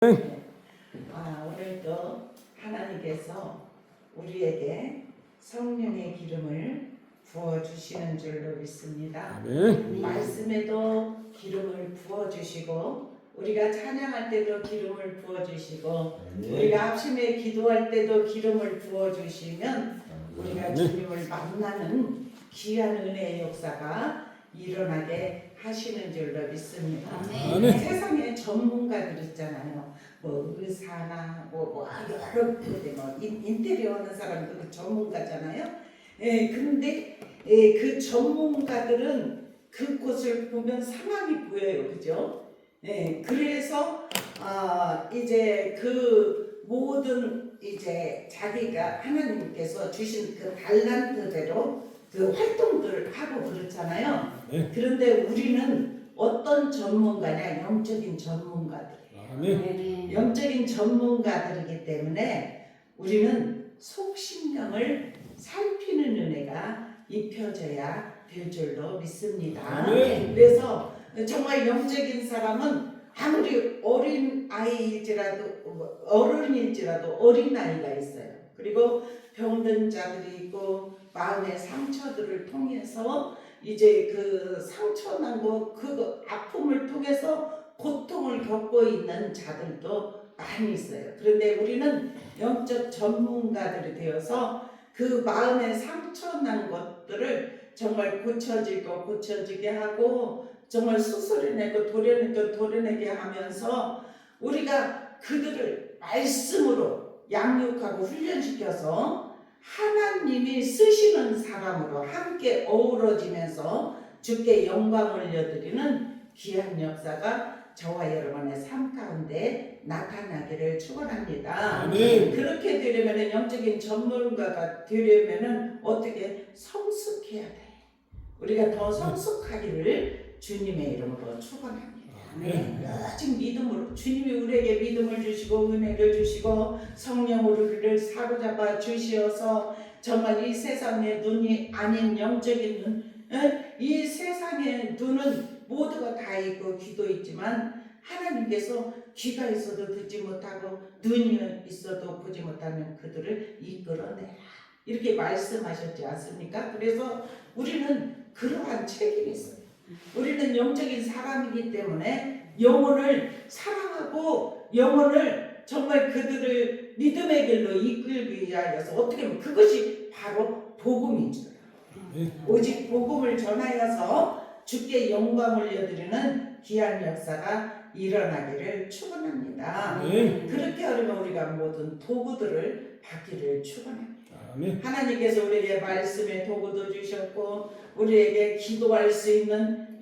네. 오늘도 하나님께서 우리에게 성령의 기름을 부어주시는 줄로 믿습니다. 말씀에도 기름을 부어주시고 우리가 찬양할 때도 기름을 부어주시고 우리가 합심에 기도할 때도 기름을 부어주시면 우리가 주님을 만나는 귀한 은혜의 역사가 일어나게 하시는 줄로 믿습니다. 세상에 전문가들 있잖아요. 뭐 의사나 뭐 여러 인테리어 하는 사람도 전문가잖아요. 근데 그 전문가들은 그곳을 보면 상황이 보여요, 그죠? 그래서 이제 그 모든 이제 자기가 하나님께서 주신 그 달란트대로 그 활동들을 하고 그렇잖아요. 그런데 우리는 어떤 전문가냐? 영적인 전문가들이에요. 영적인 전문가들이기 때문에 우리는 속심령을 살피는 은혜가 입혀져야 될 줄로 믿습니다. 그래서 정말 영적인 사람은 아무리 어린 아이일지라도 어른일지라도 어린 아이가 있어요. 그리고 병든 자들이 있고 마음의 상처들을 통해서 이제 그 상처 난 거 그 아픔을 통해서 고통을 겪고 있는 자들도 많이 있어요. 그런데 우리는 영적 전문가들이 되어서 그 마음의 상처 난 것들을 정말 고쳐지게 하고 정말 수술해내고 도려내게 하면서 우리가 그들을 말씀으로 양육하고 훈련시켜서 하나님이 쓰시는 사람으로 함께 어우러지면서 주께 영광 올려드리는 귀한 역사가 저와 여러분의 삶 가운데 나타나기를 축원합니다. 그렇게 되려면 영적인 전문가가 되려면 어떻게 성숙해야 돼. 우리가 더 성숙하기를 주님의 이름으로 축원합니다. 오직 믿음으로 주님이 우리에게 믿음을 주시고 은혜를 주시고 성령으로 우리를 사로잡아 주시어서 정말 이 세상의 눈이 아닌 영적인 눈, 이 세상의 눈은 모두가 다 있고 귀도 있지만 하나님께서 귀가 있어도 듣지 못하고 눈이 있어도 보지 못하는 그들을 이끌어내라 이렇게 말씀하셨지 않습니까? 그래서 우리는 그러한 책임이 있어요. 우리는 영적인 사람이기 때문에 영혼을 사랑하고 영혼을 정말 그들을 믿음의 길로 이끌기 위하여서 어떻게 보면 그것이 바로 복음인 줄 알아요. 오직 복음을 전하여서 주께 영광 올려드리는 귀한 역사가 일어나기를 축원합니다. 그렇게 하려면 우리가 모든 도구들을 받기를 축원합니다. 하나님께서 우리에게 말씀의 도구도 주셨고 우리에게 기도할 수 있는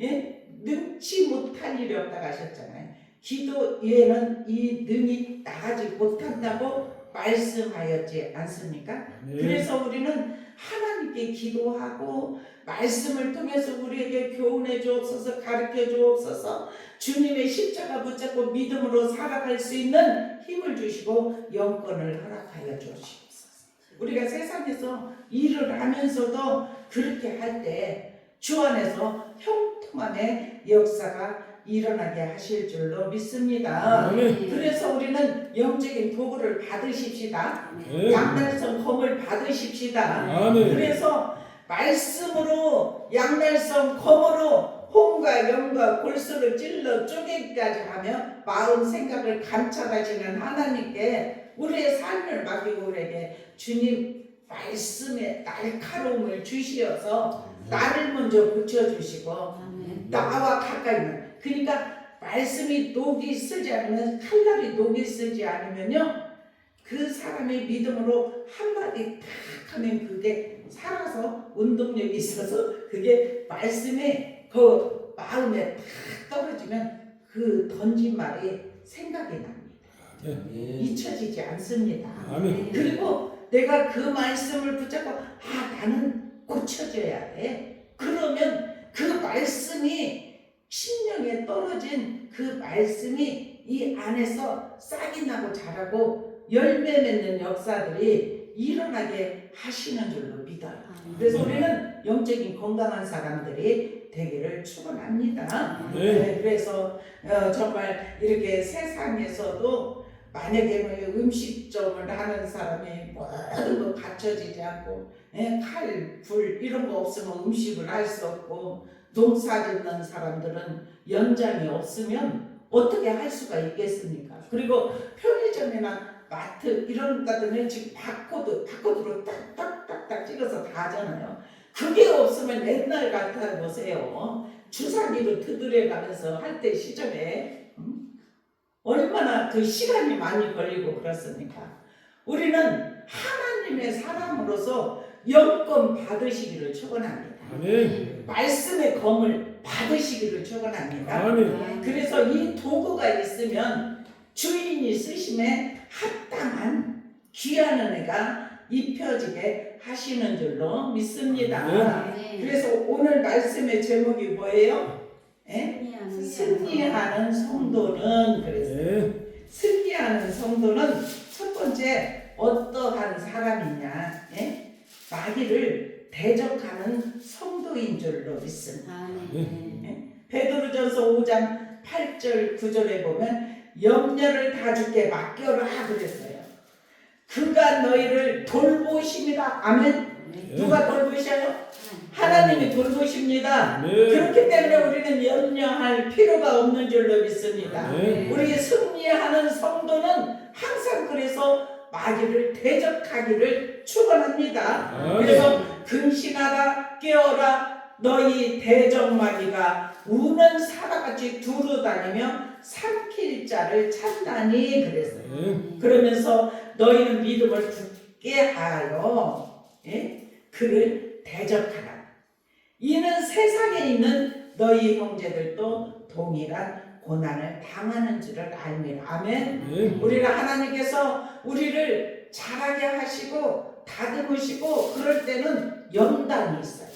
능치 못할 일이 없다고 하셨잖아요. 기도 외에는 이 능이 나가지 못한다고 말씀하였지 않습니까? 그래서 우리는 하나님께 기도하고 말씀을 통해서 우리에게 교훈해 주옵소서, 가르쳐 주옵소서, 주님의 십자가 붙잡고 믿음으로 살아갈 수 있는 힘을 주시고 영권을 허락하여 주시옵소서. 우리가 세상에서 일을 하면서도 그렇게 할 때 주 안에서 형통함의 역사가 일어나게 하실 줄로 믿습니다. 그래서 우리는 영적인 도구를 받으십시다. 양날성 검을 받으십시다. 그래서 말씀으로 양날성 검으로 혼과 영과 골수를 찔러 쪼개기까지 하며 마음 생각을 감찰하시는 하나님께 우리의 삶을 맡기고 우리에게 주님 말씀의 날카로움을 주시어서 나를 먼저 고쳐주시고 나와 가까이 그러니까 말씀이 녹이 쓰지 않으면 칼날이 녹이 쓰지 않으면요 그 사람의 믿음으로 한마디 탁 하면 그게 살아서 운동력이 있어서 그게 말씀에 그 마음에 탁 떨어지면 그 던진 말이 생각이 납니다. 잊혀지지 않습니다. 그리고 내가 그 말씀을 붙잡고 나는 고쳐져야 돼. 그러면 그 말씀이 심령에 떨어진 그 말씀이 이 안에서 싹이 나고 자라고 열매 맺는 역사들이 일어나게 하시는 줄로 믿어요. 그래서 우리는 영적인 건강한 사람들이 되기를 축원합니다. 네, 그래서 정말 이렇게 세상에서도 만약에 뭐 음식점을 하는 사람이 모든 거 갖춰지지 않고 칼, 불 이런 거 없으면 음식을 할 수 없고 농사 짓는 사람들은 연장이 없으면 어떻게 할 수가 있겠습니까? 그리고 편의점이나 마트 이런 데는 지금 바코드로 딱딱딱딱 찍어서 다 하잖아요. 그게 없으면 옛날 같아 보세요. 주사기로 두드려가면서 할 때 시절에 얼마나 그 시간이 많이 걸리고 그렇습니까? 우리는 하나님의 사람으로서 영권 받으시기를 축원합니다. 말씀의 검을 받으시기를 축원합니다. 그래서 이 도구가 있으면 주인이 쓰심에 합당한 귀한 은혜가 입혀지게 하시는 줄로 믿습니다. 그래서 오늘 말씀의 제목이 뭐예요? 승리하는 성도는 그랬어요. 승리하는 성도는 첫 번째 어떠한 사람이냐? 마귀를 대적하는 성도인 줄로 믿습니다. 베드로전서 5장 8절 9절에 보면 염려를 다 주께 맡겨라 그랬어요. 그가 너희를 돌보십니다. 아멘. 누가 돌보셔요? 하나님이 돌보십니다. 그렇기 때문에 우리는 염려할 필요가 없는 줄로 믿습니다. 우리 승리하는 성도는 항상 그래서 마귀를 대적하기를 축원합니다. 그래서 근신하라 깨어라 너희 대적 마귀가 우는 사람같이 두루다니며 삼킬 자를 찾나니 그랬어요. 그러면서 너희는 믿음을 굳게 하여 그를 대적하라. 이는 세상에 있는 너희 형제들도 동일한 고난을 당하는 줄을 알미라. 아멘. 우리를 하나님께서 우리를 자라게 하시고 다듬으시고 그럴 때는 연단이 있어요.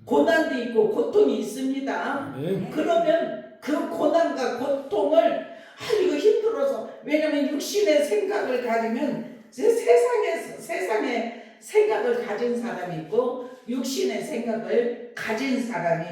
고난도 있고 고통이 있습니다. 그러면 그 고난과 고통을 이거 힘들어서 왜냐면 육신의 생각을 가지면 세상의 생각을 가진 사람이 있고 육신의 생각을 가진 사람이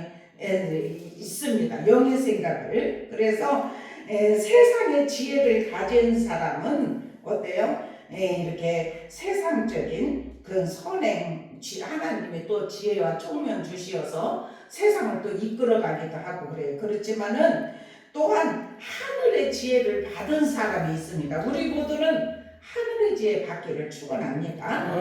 있습니다. 영의 생각을. 그래서 세상의 지혜를 가진 사람은 어때요? 이렇게 세상적인 그 선행 하나님이 또 지혜와 총명 주시어서 세상을 또 이끌어가기도 하고 그래요. 그렇지만은 또한 하늘의 지혜를 받은 사람이 있습니다. 우리 모두는 하늘의 지혜 받기를 축원합니다.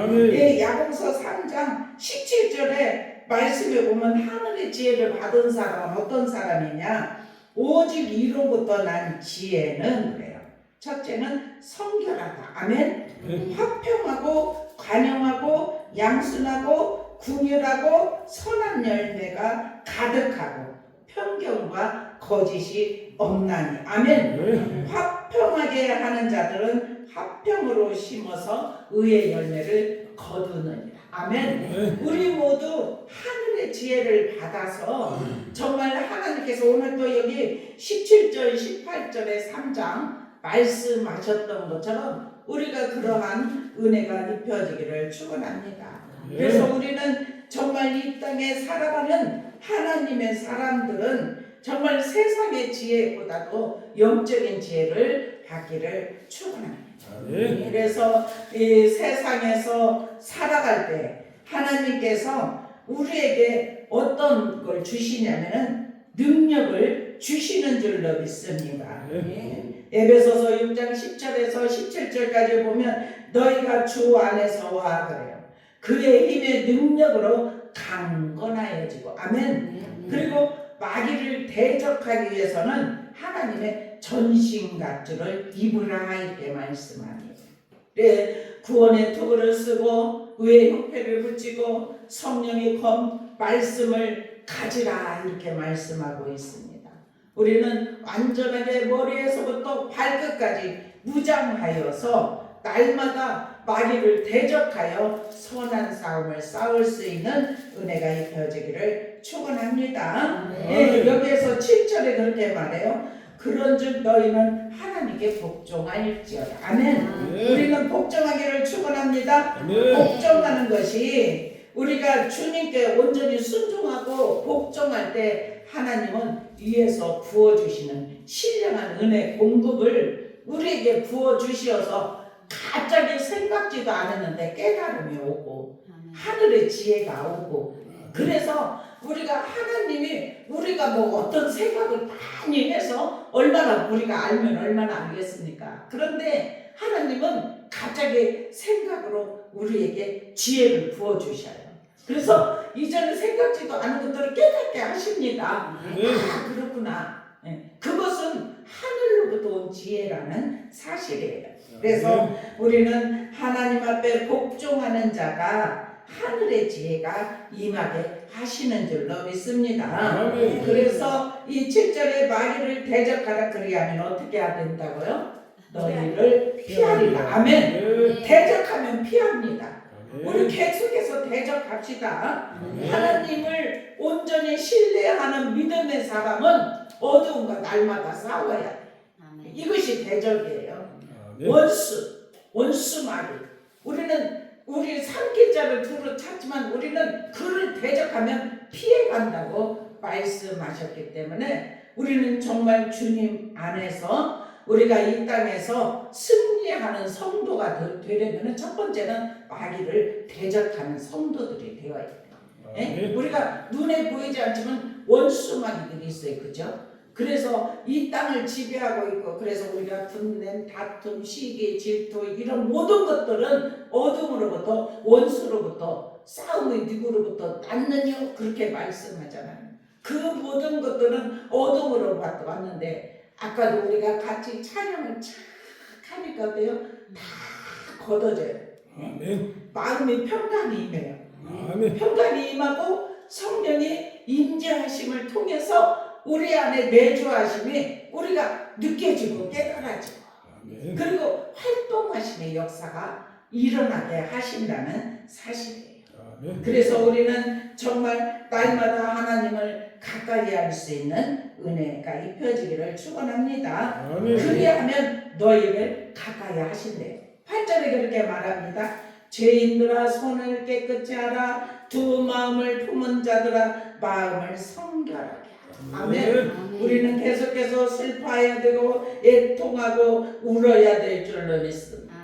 야고보서 3장 17절에 말씀에 보면 하늘의 지혜를 받은 사람은 어떤 사람이냐? 오직 이로부터 난 지혜는 그래요. 첫째는 성결하다. 아멘. 화평하고 관용하고 양순하고 궁휼하고 선한 열매가 가득하고 편견과 거짓이 없나니. 아멘. 화평하게 하는 자들은 화평으로 심어서 의의 열매를 거두느니라. 아멘. 우리 모두 하늘의 지혜를 받아서 정말 하나님께서 오늘 또 여기 17절 18절의 3장 말씀하셨던 것처럼 우리가 그러한 은혜가 입혀지기를 축원합니다. 그래서 우리는 정말 이 땅에 살아가는 하나님의 사람들은 정말 세상의 지혜보다도 영적인 지혜를 받기를 축원합니다. 그래서 이 세상에서 살아갈 때 하나님께서 우리에게 어떤 걸 주시냐면은 능력을 주시는 줄로 믿습니다. 에베소서 6장 10절에서 17절까지 보면 너희가 주 안에서와 그래요. 그의 힘의 능력으로 강건하여지고 아멘. 그리고 마귀를 대적하기 위해서는 하나님의 전신갑주를 입으라 이렇게 말씀합니다. 구원의 투구를 쓰고 의의 형패를 붙이고 성령의 검 말씀을 가지라 이렇게 말씀하고 있습니다. 우리는 완전하게 머리에서부터 발끝까지 무장하여서 날마다 마귀를 대적하여 선한 싸움을 싸울 수 있는 은혜가 입혀지기를 축원합니다. 여기에서 7절에 그렇게 말해요. 그런즉 너희는 하나님께 복종할지어다. 아멘. 우리는 복종하기를 축원합니다. 복종하는 것이 우리가 주님께 온전히 순종하고 복종할 때 하나님은 위에서 부어주시는 신령한 은혜 공급을 우리에게 부어주시어서 갑자기 생각지도 않았는데 깨달음이 오고 하늘의 지혜가 오고, 그래서 우리가 하나님이 우리가 뭐 어떤 생각을 많이 해서 얼마나 우리가 알면 얼마나 알겠습니까? 그런데 하나님은 갑자기 생각으로 우리에게 지혜를 부어주셔요. 그래서 이전에 생각지도 않은 것들을 깨닫게 하십니다. 아, 그렇구나. 그것은 하늘로부터 온 지혜라는 사실이에요. 그래서 우리는 하나님 앞에 복종하는 자가 하늘의 지혜가 임하게 하시는 줄로 믿습니다. 그래서 이 7절에 마귀를 대적하라 그리하면 어떻게 해야 된다고요? 너희를 피하리라. 아멘. 대적하면 피합니다. 우리 계속해서 대적합시다. 하나님을 온전히 신뢰하는 믿음의 사람은 어두움과 날마다 싸워야 돼. 이것이 대적이에요. 원수 마귀. 우리 삼킬자를 두루 찾지만 우리는 그를 대적하면 피해간다고 말씀하셨기 때문에 우리는 정말 주님 안에서 우리가 이 땅에서 승리하는 성도가 되려면 첫 번째는 마귀를 대적하는 성도들이 되어야 돼요. 우리가 눈에 보이지 않지만 원수 마귀들이 있어요. 그죠? 그래서 이 땅을 지배하고 있고, 그래서 우리가 분냄, 다툼, 시기, 질투 이런 모든 것들은 어둠으로부터, 원수로부터, 싸움의 누구로부터 났느냐 그렇게 말씀하잖아요. 그 모든 것들은 어둠으로부터 왔는데, 아까도 우리가 같이 찬양을 착 하니까 어때요? 다 걷어져요. 마음이 평강이 임해요. 평강이 임하고 성령이 임재하심을 통해서 우리 안에 내주하심이 우리가 느껴지고 깨달아지고, 그리고 활동하심의 역사가 일어나게 하신다는 사실이에요. 그래서 우리는 정말 날마다 하나님을 가까이 할 수 있는 은혜가 입혀지기를 축원합니다. 그리하면 너희를 가까이 하신대요. 8절에 그렇게 말합니다. 죄인들아 손을 깨끗이 하라. 두 마음을 품은 자들아 마음을 성결하게 하라. 아멘. 우리는 계속해서 슬퍼해야 되고 애통하고 울어야 될 줄로 믿습니다.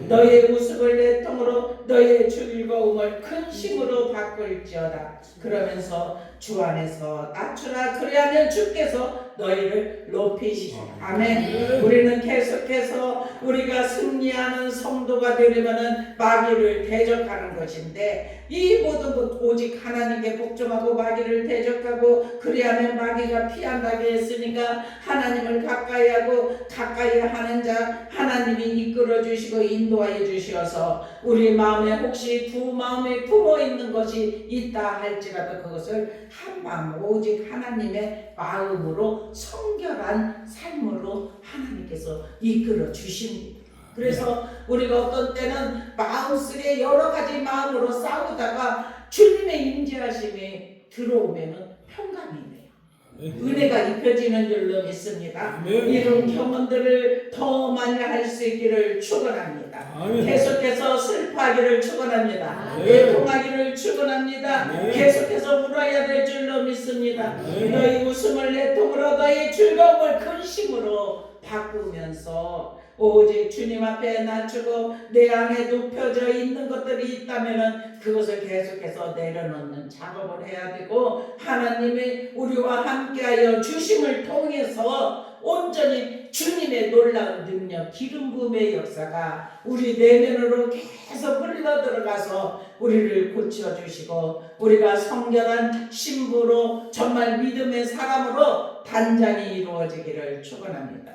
너희의 웃음을 애통으로 너희의 즐거움을 근심으로 바꿀지어다. 그러면서 주 안에서 낮추라. 그리하면 주께서 너희를 높이시리라. 아멘. 우리는 계속해서 우리가 승리하는 성도가 되려면 마귀를 대적하는 것인데, 이 모든 것 오직 하나님께 복종하고 마귀를 대적하고 그리하면 마귀가 피한다고 했으니까 하나님을 가까이 하고 가까이 하는 자 하나님이 이끌어 주시고 인도하여 주시어서 우리 마음에 혹시 두 마음에 품어 있는 것이 있다 할지라도 그것을 한 마음 오직 하나님의 마음으로 성결한 삶으로 하나님께서 이끌어 주십니다. 그래서 우리가 어떤 때는 마음속에 여러 가지 마음으로 싸우다가 주님의 임재하심이 들어오면 평강이 돼요. 은혜가 입혀지는 줄로 믿습니다. 이런 경험들을 더 많이 할 수 있기를 축원합니다. 계속해서 슬퍼하기를 축원합니다. 애통하기를 축원합니다. 계속해서 울어야 될 줄로 믿습니다. 너희 웃음을 애통으로 너희 즐거움을 근심으로 바꾸면서 오직 주님 앞에 낮추고 내 안에 눕혀져 있는 것들이 있다면 그것을 계속해서 내려놓는 작업을 해야 되고, 하나님이 우리와 함께하여 주심을 통해서 온전히 주님의 놀라운 능력, 기름 부음의 역사가 우리 내면으로 계속 흘러 들어가서 우리를 고쳐주시고 우리가 성결한 신부로 정말 믿음의 사람으로 단장이 이루어지기를 축원합니다.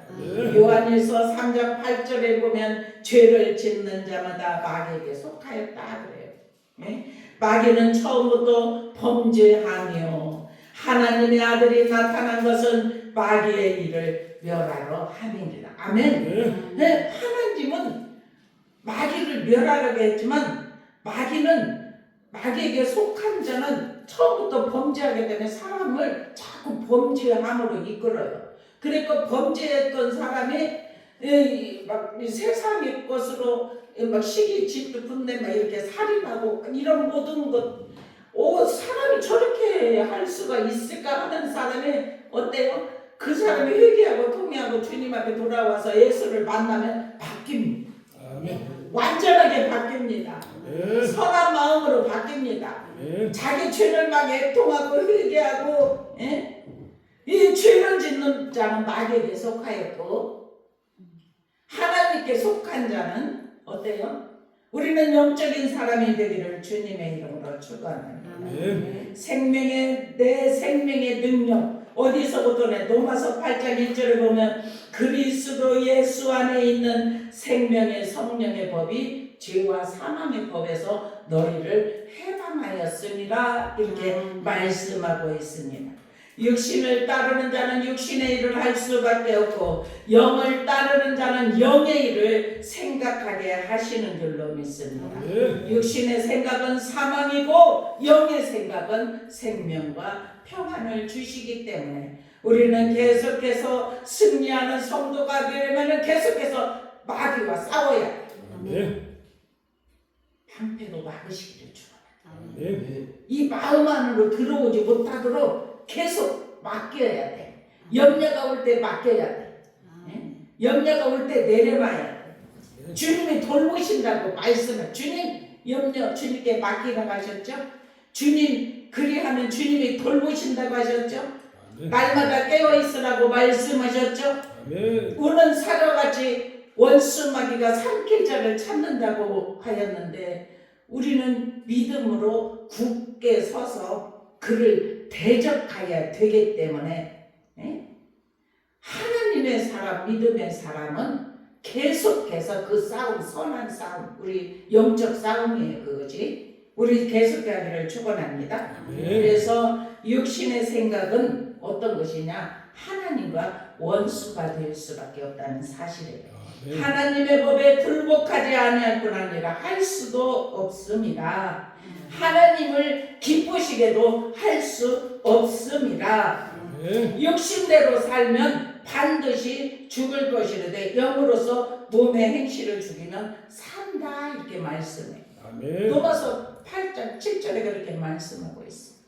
요한일서 3장 8절에 보면 죄를 짓는 자마다 마귀에게 속하였다 그래요. 마귀는 처음부터 범죄하며 하나님의 아들이 나타난 것은 마귀의 일을 멸하러 함이니라. 아멘. 하나님은 마귀를 멸하려고 했지만 마귀에게 속한 자는 처음부터 범죄하기 때문에 사람을 자꾸 범죄함으로 이끌어요. 그러니까 범죄했던 사람이 막 세상의 것으로 막 시기 질투 분내 막 이렇게 살인하고 이런 모든 것, 사람이 저렇게 할 수가 있을까 하는 사람이 어때요? 그 사람이 회개하고 통회하고 주님 앞에 돌아와서 예수를 만나면 바뀝니다. 아멘. 완전하게 바뀝니다. 아멘. 선한 마음으로 바뀝니다. 아멘. 자기 죄를 막 애통하고 회개하고, 이 죄를 짓는 자는 마귀에게 속하였고 하나님께 속한 자는 어때요? 우리는 영적인 사람이 되기를 주님의 이름으로 축원합니다. 아멘. 내 생명의 능력 어디서부터 내 로마서 8장 1절에 보면 그리스도 예수 안에 있는 생명의 성령의 법이 죄와 사망의 법에서 너희를 해방하였습니다. 이렇게 말씀하고 있습니다. 육신을 따르는 자는 육신의 일을 할 수밖에 없고 영을 따르는 자는 영의 일을 생각하게 하시는 줄로 믿습니다. 육신의 생각은 사망이고 영의 생각은 생명과 평안을 주시기 때문에 우리는 계속해서 승리하는 성도가 되려면 계속해서 마귀와 싸워야 돼요. 방패로 막으시기를 축원합니다. 이 마음 안으로 들어오지 못하도록 계속 맡겨야 돼. 염려가 올 때 맡겨야 돼. 염려가 올 때 내려놔야 돼. 주님이 돌보신다고 말씀을, 주님 염려 주님께 맡기라고 하셨죠? 주님 그리하면 주님이 돌보신다고 하셨죠? 날마다 깨어있으라고 말씀하셨죠? 우는 사과같이 원수마귀가 삼킬 자를 찾는다고 하였는데 우리는 믿음으로 굳게 서서 그를 대적하여야 되기 때문에 하나님의 사람, 믿음의 사람은 계속해서 그 싸움, 선한 싸움, 우리 영적 싸움이에요. 그거지. 우리 계속하기를 축원합니다. 그래서 육신의 생각은 어떤 것이냐? 하나님과 원수가 될 수밖에 없다는 사실이에요. 하나님의 법에 굴복하지 아니할 뿐 아니라 할 수도 없습니다. 하나님을 기쁘시게도 할 수 없습니다. 육신대로 살면 반드시 죽을 것이르되 영으로서 몸의 행실을 죽이면 산다 이렇게 말씀해요. 로마서 8장 7절에 그렇게 말씀하고 있습니다.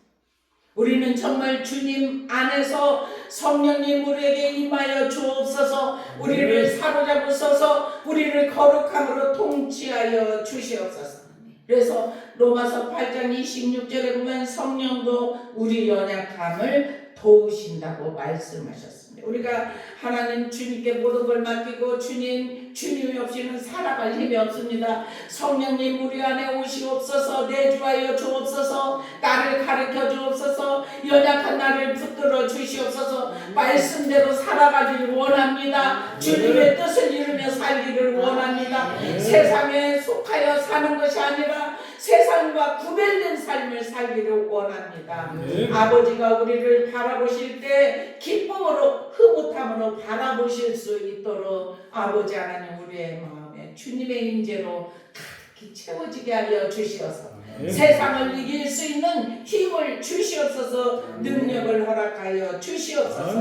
우리는 정말 주님 안에서 성령님 우리에게 임하여 주옵소서. 우리를 사로잡으소서. 우리를 거룩함으로 통치하여 주시옵소서. 그래서 로마서 8장 26절에 보면 성령도 우리 연약함을 도우신다고 말씀하셨습니다. 우리가 하나님 주님께 모든 걸 맡기고 주님이 없이는 살아갈 힘이 없습니다. 성령님 우리 안에 오시옵소서. 내주하여 주옵소서. 나를 가르쳐 주옵소서. 연약한 나를 붙들어 주시옵소서. 말씀대로 살아가기를 원합니다. 주님의 뜻을 이루며 살기를 원합니다. 세상에 속하여 사는 것이 아니라 세상과 구별된 삶을 살기를 원합니다. 아버지가 우리를 바라보실 때 기쁨으로 흐뭇함으로 바라보실 수 있도록 아버지 하나님 우리의 마음에 주님의 임재로 가득히 채워지게 하여 주시옵소서. 세상을 이길 수 있는 힘을 주시옵소서. 능력을 허락하여 주시옵소서.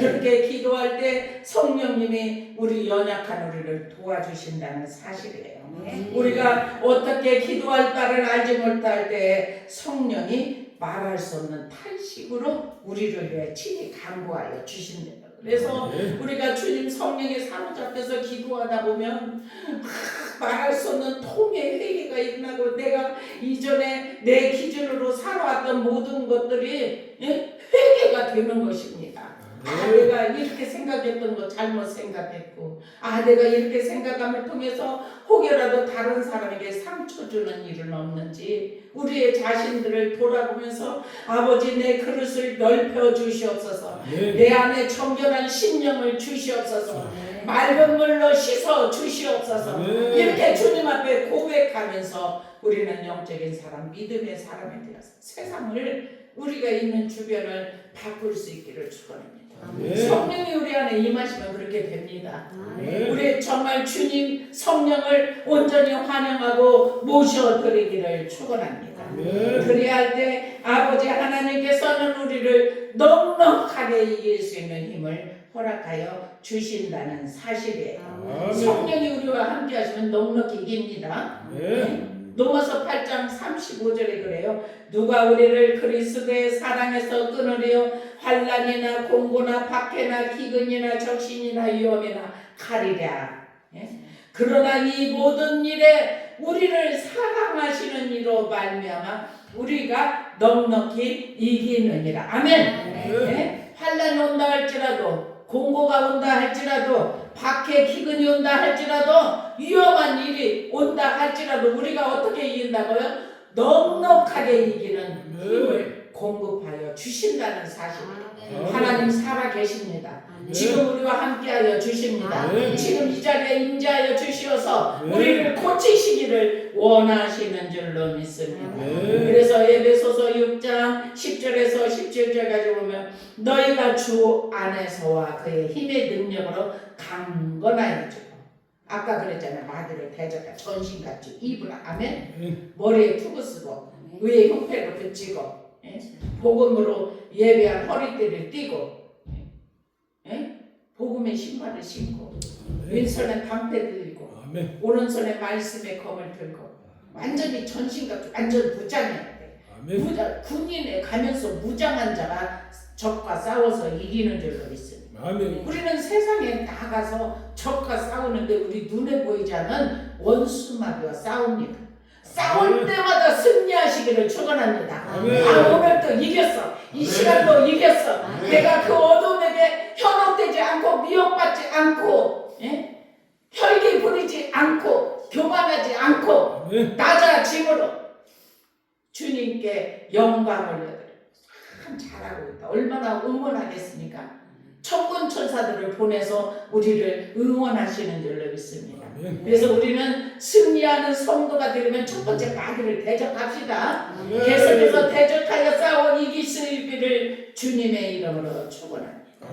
그렇게 기도할 때 성령님이 우리 연약한 우리를 도와주신다는 사실이에요. 우리가 어떻게 기도할 바를 알지 못할 때 성령이 말할 수 없는 탄식으로 우리를 위해 친히 간구하여 주신다. 그래서 우리가 주님 성령에 사로잡혀서 기도하다 보면 말할 수 없는 통의 회개가 일어나고 내가 이전에 내 기준으로 살아왔던 모든 것들이 회개가 되는 것입니다. 내가 이렇게 생각했던 거 잘못 생각했고 내가 이렇게 생각함을 통해서 혹여라도 다른 사람에게 상처 주는 일은 없는지 우리의 자신들을 돌아보면서 아버지 내 그릇을 넓혀 주시옵소서. 내 안에 정결한 심령을 주시옵소서. 맑은 물로 씻어 주시옵소서. 이렇게 주님 앞에 고백하면서 우리는 영적인 사람, 믿음의 사람이 되어서 세상을 우리가 있는 주변을 바꿀 수 있기를 축원합니다. 성령이 우리 안에 임하시면 그렇게 됩니다. 우리 정말 주님 성령을 온전히 환영하고 모셔드리기를 축원합니다. 그리할 때 아버지 하나님께서는 우리를 넉넉하게 이길 수 있는 힘을 허락하여 주신다는 사실이에요. 아멘. 성령이 우리와 함께 하시면 넉넉히 이깁니다. 로마서 8장 35절에 그래요. 누가 우리를 그리스도의 사랑에서 끊으려 환난이나 공고나 박해나 기근이나 적신이나 위험이나 칼이랴. 그러나 이 모든 일에 우리를 사랑하시는 이로 말미암아 우리가 넉넉히 이기느니라. 아멘. 환난이 온다 할지라도, 공고가 온다 할지라도, 박해 기근이 온다 할지라도, 위험한 일이 온다 할지라도 우리가 어떻게 이긴다고요? 넉넉하게 이기는 힘을 공급하여 주신다는 사실. 하나님 살아 계십니다. 지금 우리와 함께하여 주십니다. 지금 이 자리에 임재하여 주시어서 우리를 고치시기를 원하시는 줄로 믿습니다. 그래서 에베소서 6장 10절에서 17절까지 보면 너희가 주 안에서와 그의 힘의 능력으로 강건하여지고, 아까 그랬잖아요. 마귀를 대적하 전신같이 입으라. 아멘. 머리에 투구 쓰고 위에 흉패로 붙이고 복음으로 예배한 허리띠를 띠고 복음의 신발을 신고 왼손에 방패 들고 오른손에 말씀의 검을 들고 완전히 전신같이 완전 무장해야 돼. 군인에 가면서 무장한 자가 적과 싸워서 이기는 줄로 믿습니다. 우리는 세상에 나가서 적과 싸우는데 우리 눈에 보이지 않는 원수마귀와 싸웁니다. 싸울 때마다 승리하시기를 축원합니다. 오늘도 이겼어. 이 시간도 이겼어. 내가 그 어둠에게 현혹되지 않고 미혹받지 않고 혈기 부리지 않고 교만하지 않고 낮아짐으로 주님께 영광을 올려드려. 참 잘하고 있다. 얼마나 응원하겠습니까? 천군 천사들을 보내서 우리를 응원하시는 줄로 믿습니다. 그래서 우리는 승리하는 성도가 되려면 첫 번째 마귀를 대적합시다. 계속해서 대적하여 싸워 이기시기를 주님의 이름으로 축원합니다.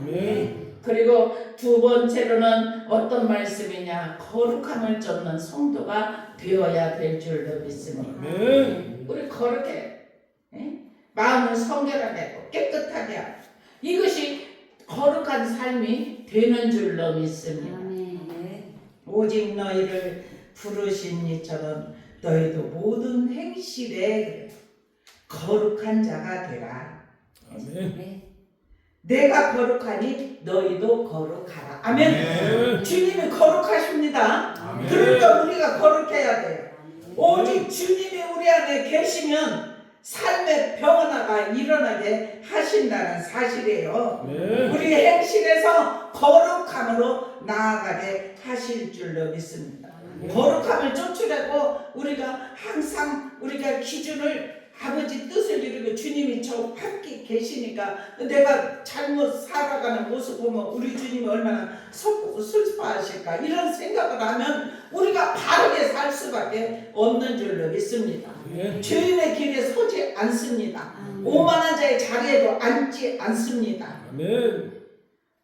그리고 두 번째로는 어떤 말씀이냐? 거룩함을 쫓는 성도가 되어야 될 줄로 믿습니다. 우리 거룩해, 마음을 성결하게 하고 깨끗하게 하고, 이것이 거룩한 삶이 되는 줄로 믿습니다. 오직 너희를 부르신 이처럼 너희도 모든 행실에 거룩한 자가 되라. 내가 거룩하니 너희도 거룩하라. 아멘. 주님이 거룩하십니다. 그러니까 우리가 거룩해야 돼요. 오직 주님이 우리 안에 계시면 삶의 평안화가 일어나게 하신다는 사실이에요. 우리 행실에서 거룩함으로 나아가게 하실 줄로 믿습니다. 거룩함을 쫓으려고 우리가 항상 우리가 기준을 아버지 뜻을 이루고 주님이 저 함께 계시니까 내가 잘못 살아가는 모습 보면 우리 주님이 얼마나 섭고 슬퍼하실까, 이런 생각을 하면 우리가 바르게 살 수밖에 없는 줄로 믿습니다. 죄인의 길에 서지 않습니다. 오만한 자의 자리에도 앉지 않습니다.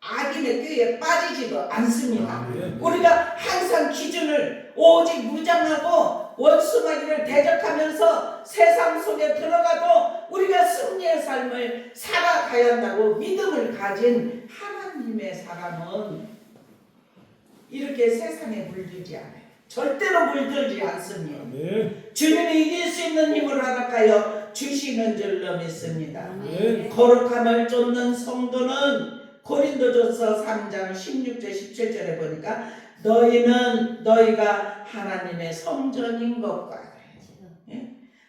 악인의 꾀에 빠지지도 않습니다. 우리가 항상 기준을 오직 무장하고 원수마귀를 대적하면서 세상 속에 들어가도 우리가 승리의 삶을 살아가야 한다고 믿음을 가진 하나님의 사람은 이렇게 세상에 물들지 않아요. 절대로 물들지 않습니다. 주님이 이길 수 있는 힘을 허락하여 주시는 줄로 믿습니다. 거룩함을 쫓는 성도는 고린도전서 3장 16절 17절에 보니까 너희가 하나님의 성전인 것과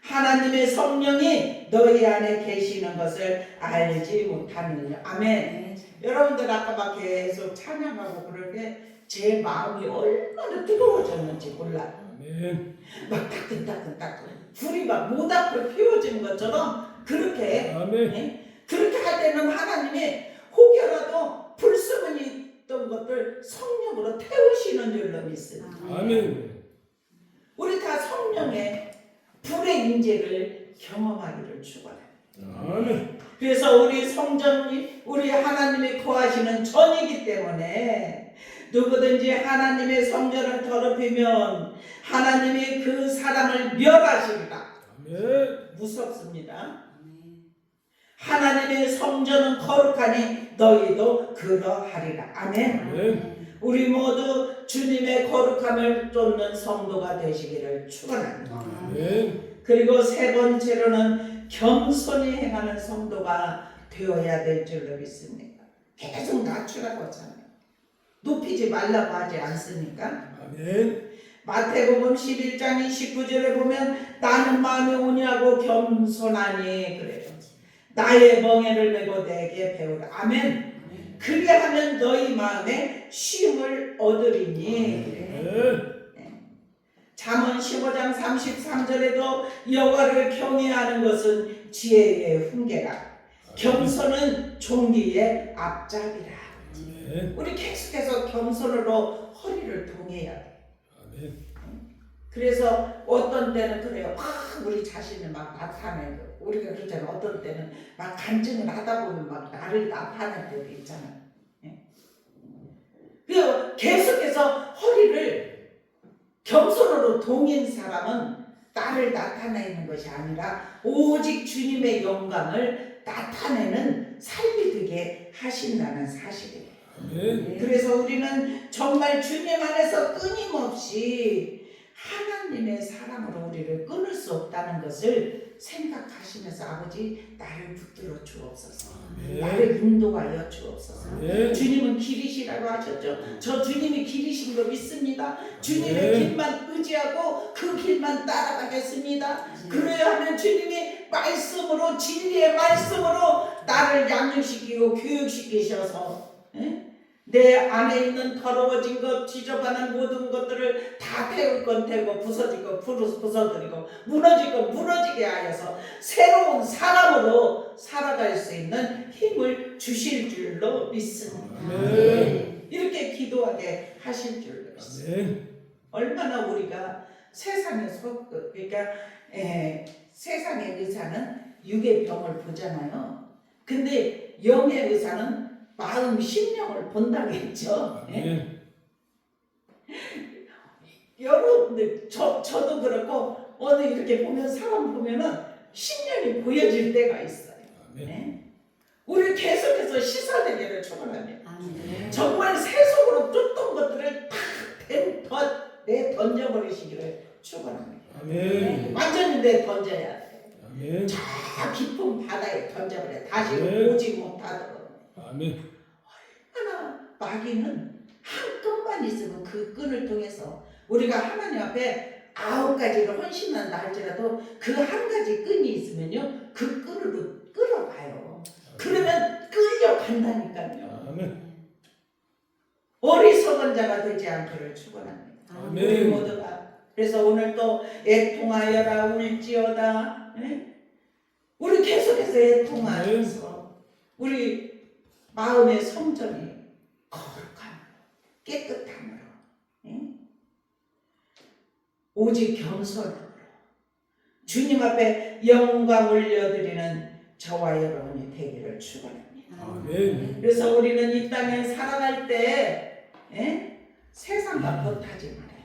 하나님의 성령이 너희 안에 계시는 것을 알지 못하느냐. 아멘. 여러분들 아까 막 계속 찬양하고 그럴 때 제 마음이 얼마나 뜨거워졌는지 몰라요. 막 따끈따끈 불이 막 모닥불 피워지는 것처럼 그렇게 그렇게 할 때는 하나님이 혹여라도 불순이 있던 것들 성령으로 태우시는 줄로 믿습니다. 우리 다 성령의 불의 임재를 경험하기를 축원해요. 그래서 우리 성전이 우리 하나님이 거하시는 전이기 때문에 누구든지 하나님의 성전을 더럽히면 하나님이 그 사람을 멸하시리라. 무섭습니다. 하나님의 성전은 거룩하니 너희도 그러하리라. 아멘. 우리 모두 주님의 거룩함을 쫓는 성도가 되시기를 축원합니다. 그리고 세 번째로는 겸손히 행하는 성도가 되어야 될 줄로 믿습니다. 계속 낮추라고 하잖아요. 높이지 말라고 하지 않습니까? 마태복음 11장 29절에 보면 나는 마음이 온유하고 겸손하니 그래요. 나의 멍에를 메고 내게 배우라. 아멘. 그리하면 너희 마음에 쉼을 얻으리니. 잠언 15장 33절에도 여호와를 경외하는 것은 지혜의 훈계라. 겸손은 존귀의 앞잡이라. 우리 계속해서 겸손으로 허리를 동해야 돼. 그래서 어떤 때는 그래요. 막 우리 자신을 막 나타내고 우리가 그렇잖아요. 어떤 때는 막 간증을 하다 보면 막 나를 나타낼 때도 있잖아요. 그 계속해서 허리를 겸손으로 동인 사람은 나를 나타내는 것이 아니라 오직 주님의 영광을 나타내는 삶이 되게 하신다는 사실이에요. 그래서 우리는 정말 주님 안에서 끊임없이 하나님의 사랑으로 우리를 끊을 수 없다는 것을 생각하시면서 아버지 나를 붙들어 주옵소서. 나를 인도하여 주옵소서. 주님은 길이시라고 하셨죠. 저 주님이 길이신 거 믿습니다. 주님의 길만 의지하고 그 길만 따라가겠습니다. 그래야 하면 주님이 말씀으로 진리의 말씀으로 나를 양육시키고 교육시키셔서 내 안에 있는 더러워진 것, 지저분한 모든 것들을 다 태울 건 태우고 부서질 건 부서뜨리고 무너질 건 무너지게 하여서 새로운 사람으로 살아갈 수 있는 힘을 주실 줄로 믿습니다. 이렇게 기도하게 하실 줄로 믿습니다. 얼마나 우리가 세상에서 그러니까 세상의 의사는 육의 병을 보잖아요. 근데 영의 의사는 마음, 심령을 본다고 했죠. 여러분들, 저도 그렇고, 오늘 이렇게 보면, 사람 보면은 심령이 보여질 때가 있어요. 우리 계속해서 시사되기를 축원합니다. 정말 세속으로 쫓던 것들을 다 던져버리시기를 축원합니다. 완전히 던져야 돼. 저 깊은 바다에 던져버려. 다시 오지 못하도록. 얼마나 마귀는 한 끈만 있으면 그 끈을 통해서 우리가 하나님 앞에 9가지를 헌신한다 할지라도 그 한 가지 끈이 있으면요 그 끈으로 끌어가요. 그러면 끌려간다니까요. 어리석은 자가 되지 않기를 축원합니다. 우리 모두가 그래서 오늘 또 애통하여라 울지어다. 우리 계속해서 애통하면서 우리 마음의 성전이 거룩함으로 깨끗함으로 오직 겸손함으로 주님 앞에 영광 올려드리는 저와 여러분이 되기를 축원합니다. 그래서 우리는 이 땅에 살아갈 때 세상과 벗하지 말아요.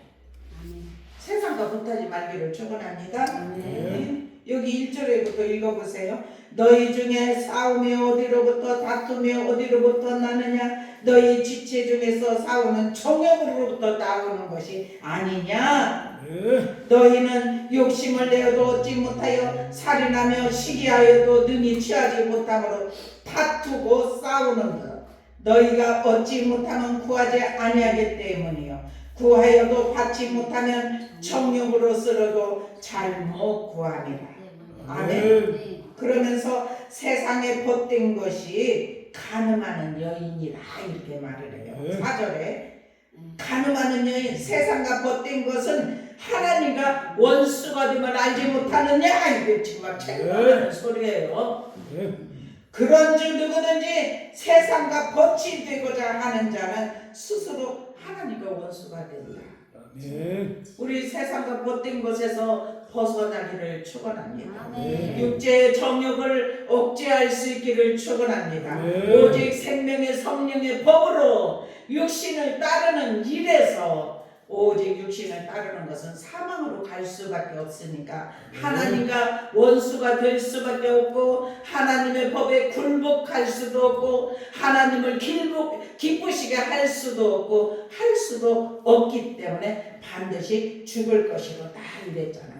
세상과 벗하지 말기를 축원합니다. 여기 1절에부터 읽어보세요. 너희 중에 싸움이 어디로부터 다툼이 어디로부터 나느냐? 너희 지체 중에서 싸우는 정욕으로부터 나오는 것이 아니냐? 너희는 욕심을 내어도 얻지 못하여 살인하며 시기하여도 능히 취하지 못함으로 다투고 싸우는 것. 너희가 얻지 못하면 구하지 아니하기 때문이요. 구하여도 받지 못하면 정욕으로 쓰러도 잘못 구함이라. 아멘. 그러면서 세상에 벗된 것이 간음하는 여인이라 이렇게 말을 해요. 4절에 간음하는 여인, 세상과 벗된 것은 하나님과 원수가 됨을 알지 못하느냐 이게 정말 책망하는 소리예요. 그런 줄 누구든지 세상과 벗이 되고자 하는 자는 스스로 하나님과 원수가 된다. 우리 세상과 벗된 것에서 벗어나기를 축원합니다. 육체의 정욕을 억제할 수 있기를 축원합니다. 오직 생명의 성령의 법으로 육신을 따르는 일에서 오직 육신을 따르는 것은 사망으로 갈 수밖에 없으니까 하나님과 원수가 될 수밖에 없고 하나님의 법에 굴복할 수도 없고 하나님을 기쁘시게 할 수도 없고 할 수도 없기 때문에 반드시 죽을 것이로 다 이랬잖아요.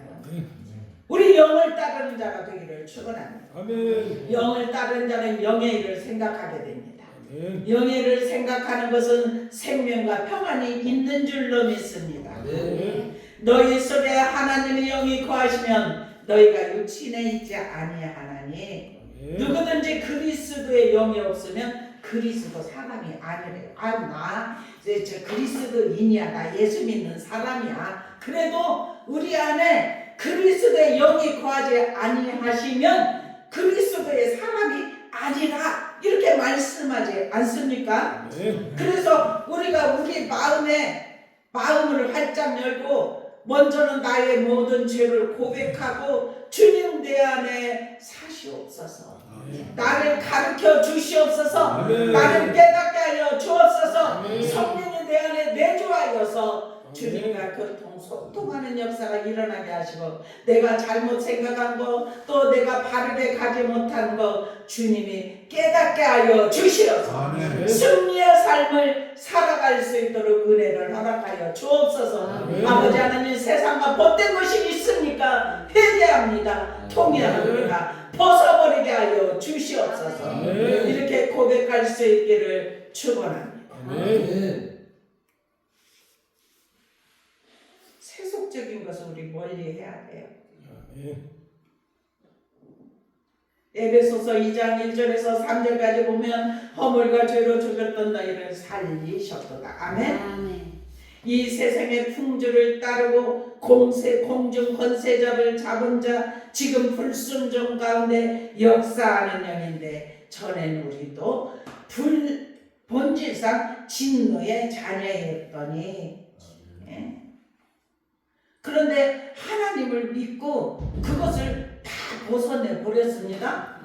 우리 영을 따르는 자가 되기를 축원합니다. 아멘. 영을 따르는 자는 영의 일을 생각하게 됩니다. 아멘. 영의 일을 생각하는 것은 생명과 평안이 있는 줄로 믿습니다. 아멘. 너희 속에 하나님의 영이 거하시면 너희가 육신에 있지 아니하나니 누구든지 그리스도의 영이 없으면 그리스도 사람이 아니래요. 나 이제 저 그리스도인이야. 나 예수 믿는 사람이야. 그래도 우리 안에 그리스도의 영이 거하지 아니하시면 그리스도의 사람이 아니라 이렇게 말씀하지 않습니까? 그래서 우리가 우리 마음을 활짝 열고 먼저는 나의 모든 죄를 고백하고 주님 내 안에 사시옵소서. 나를 가르쳐 주시옵소서. 나를 깨닫게 하여 주옵소서. 성령이 내 안에 내주하여서 주님과 소통하는 역사가 일어나게 하시고 내가 잘못 생각한 거 또 내가 바르게 가지 못한 거 주님이 깨닫게 하여 주시옵소서. 승리의 삶을 살아갈 수 있도록 은혜를 허락하여 주옵소서. 아버지 하나님 세상과 못된 것이 있습니까? 회개합니다. 통회합니다. 벗어버리게 하여 주시옵소서. 이렇게 고백할 수 있기를 축원합니다. 세속적인 것을 우리 멀리해야 돼요. 에베소서 2장 1절에서 3절까지 보면 허물과 죄로 죽었던 너희를 살리셨도다. 아멘. 이 세상의 풍조를 따르고 공중 권세자를 잡은 자 지금 불순종 가운데 역사하는 영인데 전에는 우리도 본질상 진노의 자녀였더니 그런데 하나님을 믿고 그것을 다 벗어내 버렸습니다.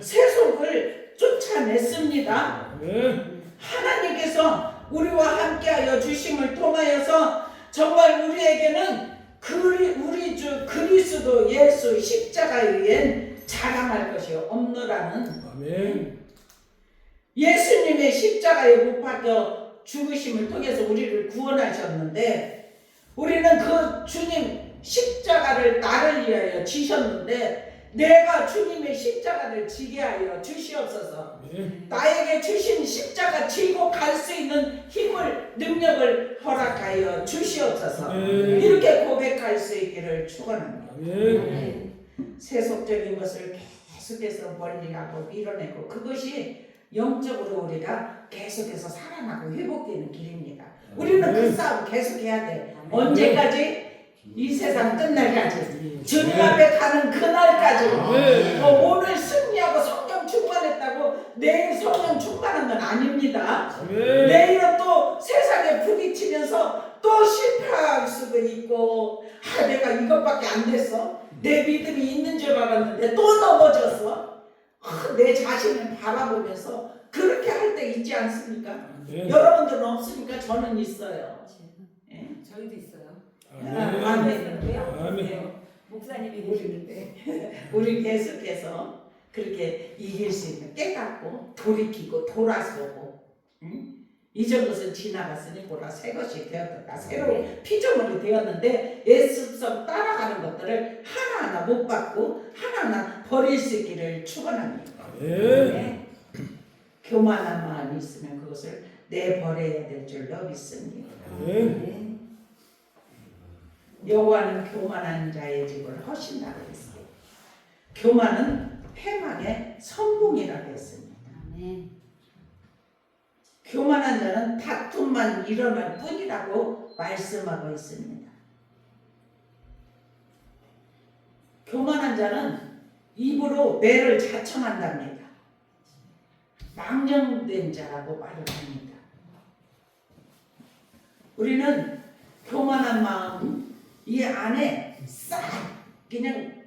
세속을 쫓아냈습니다. 하나님께서 우리와 함께하여 주심을 통하여서 정말 우리에게는 우리 주 그리스도 예수 십자가에 의해 자랑할 것이 없노라는 예수님의 십자가에 못 박혀 죽으심을 통해서 우리를 구원하셨는데 우리는 그 주님 십자가를 나를 위하여 지셨는데 내가 주님의 십자가를 지게 하여 주시옵소서. 나에게 주신 십자가 지고 갈 수 있는 힘을 능력을 허락하여 주시옵소서. 이렇게 고백할 수 있기를 축원합니다. 세속적인 것을 계속해서 멀리하고 밀어내고 그것이 영적으로 우리가 계속해서 살아나고 회복되는 길입니다. 우리는 그 싸움 계속해야 돼. 언제까지? 이 세상 끝날까지. 주님 앞에 가는 그날까지. 오늘 승리하고 성령 충만했다고 내일 성령 충만한 건 아닙니다. 내일은 또 세상에 부딪히면서 또 실패할 수도 있고 내가 이것밖에 안 됐어. 내 믿음이 있는 줄 알았는데 또 넘어졌어. 내 자신을 바라보면서 그렇게 할 때 있지 않습니까? 여러분들은 없으니까 저는 있어요. 저희도 있어요. 아멘. 목사님이 계시는데 우리 계속해서 그렇게 이길 수 있는 깨닫고 돌이키고 돌아서고 이전 것은 지나갔으니 보라 새 것이 되었다. 새로운 피조물이 되었는데 예습성 따라가는 것들을 하나하나 못 받고 하나하나 버릴 수 있기를 축원합니다. 교만한 마음이 있으면 그것을 내버려야 될 줄로 믿습니다. 여호와는 교만한 자의 집을 허신다고 했어요. 교만은 패망의 선봉이라고 했습니다. 교만한 자는 다툼만 일어날 뿐이라고 말씀하고 있습니다. 교만한 자는 입으로 매를 자청한답니다. 망령된 자라고 말을 합니다. 우리는 교만한 마음 이 안에 그냥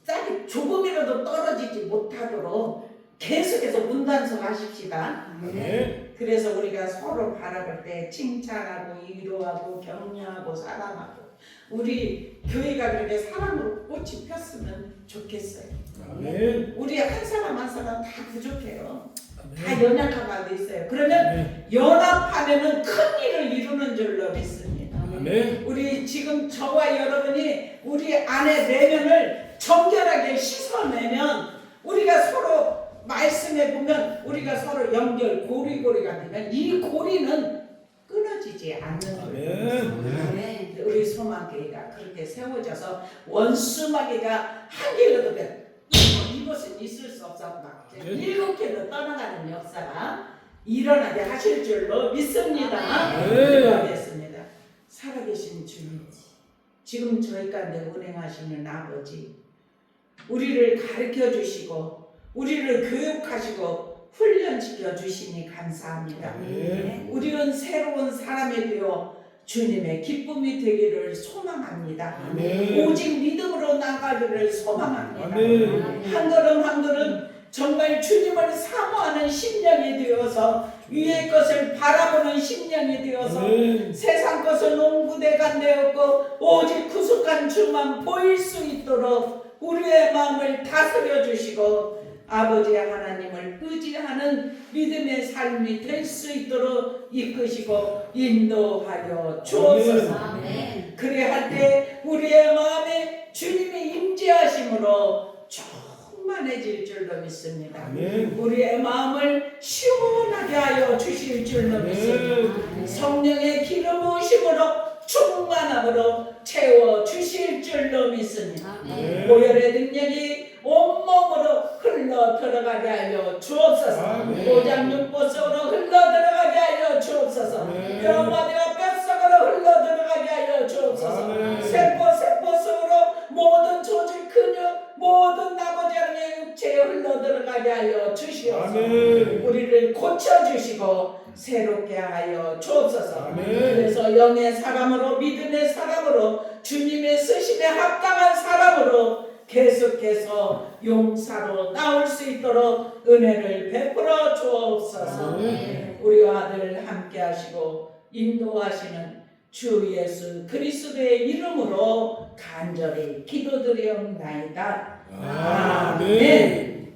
쌀이 조금이라도 떨어지지 못하도록 계속해서 문단속 하십시다. 아멘. 그래서 우리가 서로 바라볼 때 칭찬하고 위로하고 격려하고 사랑하고 우리 교회가 그렇게 사랑으로 꽃이 폈으면 좋겠어요. 아멘. 우리 한 사람 한 사람 다 부족해요. 다 아멘. 연약한 바도 있어요. 그러면 연합하면은 큰 일을 이루는 줄로 믿습니다. 아멘. 우리 지금 저와 여러분이 우리 안에 내면을 정결하게 씻어내면 우리가 서로 말씀해 보면 우리가 서로 연결 고리고리가 되면 이 고리는 끊어지지 않는 거예요. 네. 우리 소망교회가 그렇게 세워져서 원수마귀가 한 길로 되면 이것은 있을 수 없어 막 7개로 떠나가는 역사가 일어나게 하실 줄로 믿습니다. 기도하겠습니다. 살아계신 주님, 지금 저희 가운데 운행하시는 아버지, 우리를 가르쳐 주시고 우리를 교육하시고 훈련시켜 주시니 감사합니다. 아멘. 우리는 새로운 사람이 되어 주님의 기쁨이 되기를 소망합니다. 아멘. 오직 믿음으로 나가기를 소망합니다. 아멘. 한 걸음 한 걸음 정말 주님을 사모하는 심령이 되어서 위의 것을 바라보는 심령이 되어서 아멘. 세상 것은 옹구대가 되었고 오직 구속한 주만 보일 수 있도록 우리의 마음을 다스려 주시고 아버지 하나님을 의지하는 믿음의 삶이 될 수 있도록 이끄시고 인도하여 주옵소서. 아멘. 그래할 때 우리의 마음에 주님의 임재하심으로 충만해질 줄로 믿습니다. 아멘. 우리의 마음을 시원하게 하여 주실 줄로 믿습니다. 아멘. 성령의 기름 부으심으로 충만함으로 채워 주실 줄로 믿습니다. 아멘. 보혈의 능력이 온몸으로 흘러 들어가게 하여 주옵소서. 아멘. 오장육부 속으로 흘러 들어가게 하여 주옵소서. 아멘. 뼈마디와 뼛속으로 흘러 들어가게 하여 주옵소서. 아멘. 세포 속으로 모든 조직 근육 모든 아버지 하나님의 육체에 흘러 들어가게 하여 주시옵소서. 아멘. 우리를 고쳐주시고 새롭게 하여 주옵소서. 아멘. 그래서 영의 사람으로 믿음의 사람으로 주님의 쓰심에 합당한 사람으로 계속해서 용사로 나올 수 있도록 은혜를 베풀어 주옵소서. 아멘. 우리와 아들 함께 하시고 인도하시는 주 예수 그리스도의 이름으로 간절히 기도드리옵나이다. 아멘.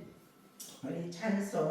우리 찬송